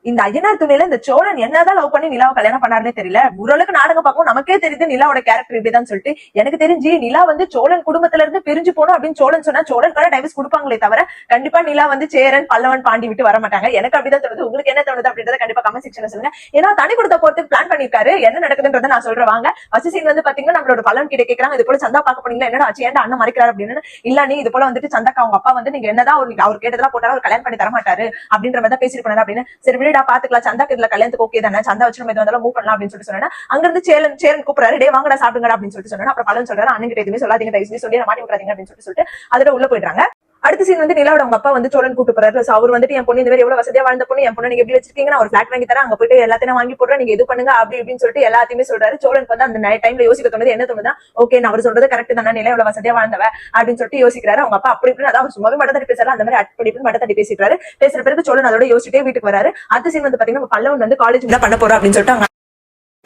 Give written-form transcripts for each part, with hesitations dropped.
இந்த ஐயனார் துணையில இந்த சோழன் என்னதான் லவ் பண்ணி நிலாவை கல்யாணம் பண்ணாருன்னே தெரியல. ஓரளவுக்கு நாடகம் பார்க்கும் நமக்கே தெரியுது நிலாவோட கேரக்டர் இப்படிதான் சொல்லிட்டு. எனக்கு தெரிஞ்சு நிலா வந்து சோழன் குடும்பத்துல இருந்து பிரிஞ்சு போனோம் அப்படின்னு சோழன் சொன்னா சோழன் டைவர்ஸ் கொடுப்பாங்களே தவிர கண்டிப்பா நிலா வந்து சேரன் பல்லவன் பாண்டி விட்டு வர மாட்டாங்க. எனக்கு அப்படிதான் தோணுது. உங்களுக்கு என்ன தோணுது அப்படின்றத கண்டிப்பா கமெண்ட் செக்ஷன்ல சொல்லுங்க. ஏன்னா தனி கொடுத்த போறதுக்கு பிளான் பண்ணிருக்காரு. என்ன நடக்குதுன்றத நான் சொல்றேன் வாங்க. ஃபர்ஸ்ட் சீன் வந்து பாத்தீங்கன்னா நம்மளோட பல்லவன் கிட்ட கேக்குறாங்க, இது போல சந்தா பாக்க போனீங்களா, என்னடா ஆச்சு, ஏன்டா அண்ணன் மறைக்கிறாரு அப்படின்னு. இல்ல நீ இது போல வந்துட்டு சந்தாக்கு அவங்க அப்பா வந்து நீங்க என்னதான் அவர் கேட்டதெல்லாம் போட்டாலும் அவர் கல்யாணம் பண்ணி தர மாட்டாரு அப்படின்ற மாதிரி தான் பேசிட்டு போனாரு அப்படின்னு. சரி விடா பாத்துக்கலாம், சந்தா இதுல கல்யாணத்துக்கு ஓகே தானே, சந்தா வச்சு நம்ம எதுவும் மூவ் பண்ணலாம் அப்படின்னு சொல்லிட்டு சொன்னா அங்க இருந்து சேரன் கூப்பிடுறாரு, டே வாங்கடா சாப்பிடுங்க அப்படின்னு சொல்லிட்டு சொன்னா. அப்புறம் பலன் சொல்றாரு, அண்ணன் கிட்ட எதுவுமே சொல்லாதீங்க, தயவுசெய்து சொல்லி மாட்டி விட்டுறாதீங்க அப்படின்னு சொல்லிட்டு அதோட உள்ள போயிடுறாங்க. அடுத்த சீன் வந்து நிலாவோட அவங்க அப்பா வந்து சோழன் கூட்டு போறாரு. அவர் வந்துட்டு என் பொண்ணு இந்த மாதிரி எவ்வளவு வசதியா வாழ்ந்த பொண்ணு, என் பொண்ணு நீங்க எப்படி வச்சிருக்கீங்க, நான் ஒரு பிளாட் வாங்கி தரேன், அங்க போயிட்டு எல்லாத்தையும் வாங்கி போடுறேன், நீங்க இது பண்ணுங்க அப்படி இப்படின்னு சொல்லிட்டு எல்லாத்தையுமே சொல்றாரு. சோழனுக்கு வந்து அந்த டைம்ல யோசிக்க தோணுது, என்ன தோணுதா, ஓகே நான் அவர் சொல்றது கரெக்ட் தானே, நிலா எவ்வளவு வசதியா வாழ்ந்தவ அப்படின்னு சொல்லிட்டு யோசிக்கிறாரு. அவங்க அப்பா அப்படி இப்படின்னு அதாவது சும்மாவே மட்ட தட்டி பேசுறாரு, அந்த மாதிரி அப்படி இப்படி மட்ட தட்டி பேசிக்கிறாரு. பேசுற பிறகு சோழன் அதோட யோசிச்சுட்டே வீட்டுக்கு வராரு. அடுத்த சீன் வந்து பாத்தீங்கன்னா பல்லவன் வந்து காலேஜ் என்ன பண்ண போறோம் அப்படின்னு சொல்லிட்டு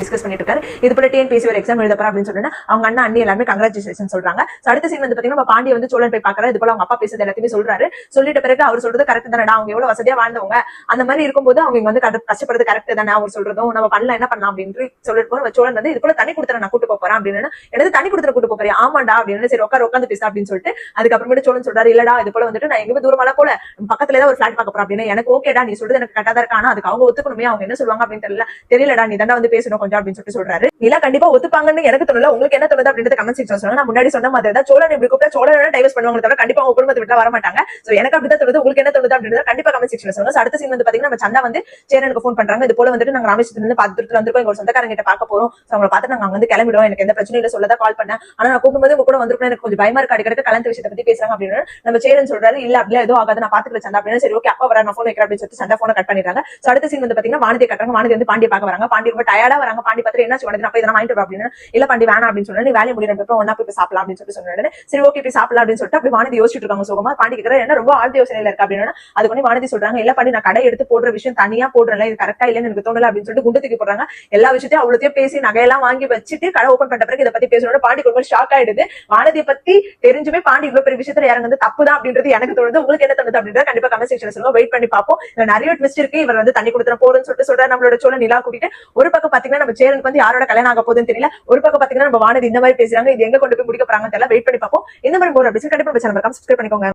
டிஸ்கஸ் பண்ணிட்டு இருக்காரு. இது போல டிஎன்பிஎஸ்சி ஒரு எக்ஸாம் எழுத போறா அப்படின்னு சொல்லிட்டு அவங்க அண்ணா அண்ணி எல்லாமே கங்க்ராச்சுலேஷன் சொல்றாங்க. அடுத்த சீன் வந்து பாத்தீங்கன்னா பாண்டிய வந்து சோழன் போய் பாக்குறாரு. இது போல அவங்க அப்பா பேசுறது எல்லாத்தையுமே சொல்றாரு. சொல்லிட்ட பிறகு அவர் சொல்றது கரெக்ட் தானே, அவங்க எவ்வளவு வசதியா வாழ்ந்தவங்க, அந்த மாதிரி இருக்கும்போது அவங்க வந்து கஷ்டப்படுறது கரெக்ட் தானே, அவர் சொல்றதும் நம்ம பண்ணல என்ன பண்ணலாம் அப்படின்னு சொல்லிட்டு போற சோழன் வந்து இது போல தனி கொடுத்துற நான் கூட்டு போறேன் அப்படின்னு. எனது தனி கொடுத்துற கூட்டு போறேன், ஆமாண்டா அப்படின்னு. சரி உட்காந்து பேச அப்படின்னு சொல்லிட்டு அதுக்கப்புறமேட்டு சோழன் சொல்றாரு, இல்லடா இது போல வந்துட்டு நான் எங்க தூரமால போல பக்கத்துல ஏதாவது ஒரு பிளாட் பார்க்க போறேன் அப்படின்னு. எனக்கு ஓகேடா நீ சொல்றது எனக்கு கரெக்டா தான் இருக்கு, ஆனா அதுக்கு அவங்க ஒத்துக்கணுமே, அவங்க என்ன சொல்லுவாங்க அப்படின்னு தெரியலடா, நீ தாண்டா வந்து பேசணும் கொஞ்சம் அப்படின்னு சொல்லிட்டு சொல்றாரு. நிலா கண்டிப்பா ஒத்துப்பாங்கன்னு எனக்கு தோணல. உங்களுக்கு என்ன தோணுது அப்படின்றது கமெண்ட் செக்ஷன்ல சொல்லுங்க. நான் முன்னாடி சொன்ன மாதிரி தான் சோழன் இப்படி கூப்பிட்டா சோழனோட டைவர்ஸ் பண்ணுவாங்க தவிர கண்டிப்பா அவங்க குடும்பத்தை விட்டு வர மாட்டாங்க. சோ எனக்கு அப்படிதான் தோணுது. உங்களுக்கு என்ன தோணுது அப்படின்றத கண்டிப்பா கமெண்ட் செக்ஷன்ல சொல்லுங்க. அடுத்த சீன் வந்து பாத்தீங்கன்னா நம்ம சந்தா வந்து சேரனுக்கு ஃபோன் பண்றாங்க. இது போல வந்துட்டு நாங்க ராமேஸ்வரத்துல இருந்து பாத்துட்டு வந்திருக்கோம், எங்க சொந்தக்காரங்க கிட்ட பார்க்க போறோம், அவங்களை பார்த்து நாங்க அங்க வந்து கிளம்பிடுவோம், எனக்கு எந்த பிரச்சனையும் இல்ல சொல்லதான் கால் பண்ணேன், ஆனா நான் கூப்பிடும்போது உங்க கூட வந்திருக்கோம், எனக்கு கொஞ்சம் பயமா இருக்கு, அடிக்கடி கல்யாண விஷயத்தை பத்தி பேசுறாங்க அப்படின்னு. நம்ம சேரன் சொல்றாரு, இல்ல அப்படியே எதுவும் ஆகாது, நான் பாத்துக்கிறேன் சந்தா அப்படின்னு. சரி ஓகே அப்பா வர நான் போன் வைக்கிறேன் அப்படின்னு சொல்லிட்டு சந்தா போனை கட் பண்ணிடுறாங்க. அடுத்த சீன் வந்து பாத்தீங்கன்னா வானதி கட்டுறாங்க. வானதி வந்து பாண்டிய பார்க்க வராங்க. பாண்டி ரொம்ப டயர்டா வராங்க. பாண்டி பார்த்து என்ன சொல்றது, அப்ப இதெல்லாம் வாங்கிட்டு அப்படின்னு. இல்ல பாண்டி வேணாம் அப்படின்னு சொன்னா, நீ வேலையை முடியும் ஒன்னா போய் சாப்பிடலாம் அப்படின்னு சொல்லிட்டு சொன்னாரு. சரி ஓகே போய் சாப்பிடலாம் அப்படின்னு சொல்லிட்டு அப்படி வானதி யோசிச்சுட்டு இருக்காங்க சோகமா. பாண்டி கேட்கற என்ன ரொம்ப ஆழ்ந்த யோசனையில இருக்கு அப்படின்னு. அது பண்ணி வானதி சொல்றாங்க, இல்ல பாண்டி நான் கடை எடுத்து போடுற விஷயம் தனியா போடுறேன், இது கரெக்டா இல்லன்னு எனக்கு தோணல அப்படின்னு சொல்லிட்டு குண்டு தூக்கி போடுறாங்க. எல்லா விஷயத்தையும் அவ்வளோத்தையும் பேசி நகையெல்லாம் வாங்கி வச்சுட்டு கடை ஓபன் பண்ண பிறகு இதை பத்தி பேசணும்னு பாண்டி ரொம்ப ஷாக் ஆயிடுது. வானதியை பத்தி தெரிஞ்சுமே பாண்டி இவ்வளவு பெரிய விஷயத்துல இறங்குது தப்புதான் அப்படின்றது எனக்கு தோணுது. உங்களுக்கு என்ன தோணுது அப்படின்றத கண்டிப்பா கமெண்ட் செக்ஷன்ல சொல்லுங்க. வெயிட் பண்ணி பார்ப்போம். நிறைய ட்விஸ்ட் இருக்கு. இவர் வந்து தண்ணி கொடுத்துற போறேன்னு சொல்லிட்டு சொல்றாரு. நம்மளோட சோழன் நிலா கூட்டிட்டு ஒரு பக்கம் பாத்தீங்கன்னா நம்ம சேரனுக்கு வந்து யாரோட கல்யாணம் ஆக போகுதுன்னு தெரியல, ஒரு பக்கம் பாத்தீங்கன்னா நம்ம வானதி இந்த மாதிரி பேசுறாங்க. இது எங்க கொண்டு போய் முடிக்க போறாங்கன்னு தெரியல. வெயிட் பண்ணி பார்ப்போம். இந்த மாதிரி ஒரு கண்டிப்பா சப்ஸ்கிரைப் பண்ணிக்கோங்க.